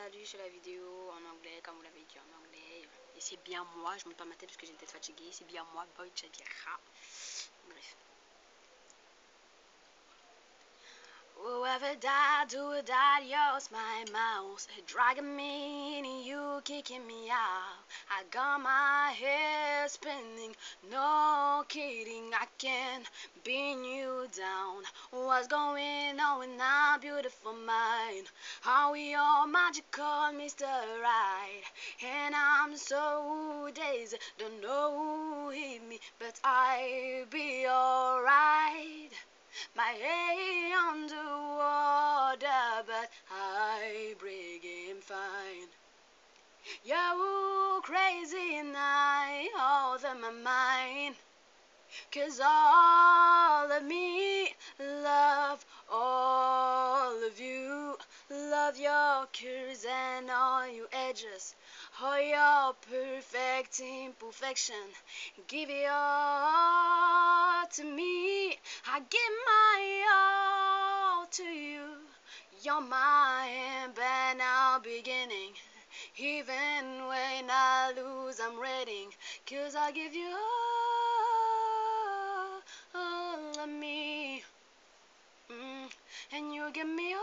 Salut, sur la vidéo en anglais, comme vous l'avez dit en anglais. Et c'est bien moi, je monte pas ma tête parce que j'ai une tête fatiguée. C'est bien moi, Boy Chadira. Bref. Whoever died, do die, yours, my mouse. Dragging me in, you kicking me out. I got my head spinning, no kidding, I can't pin you down. What's going on with our beautiful mind? Are we all magical, Mr. Right? And I'm so dazed, don't know who hit me, but I'll be alright. My head underwater, but I break him fine. You crazy and I hold in my mind. 'Cause all of me love all of you. Love your curves and all your edges, all your perfect imperfection. Give it all to me. I give my all to you. You're my end, but now beginning. Even when I lose, I'm ready. 'Cause I give you all of me. And you give me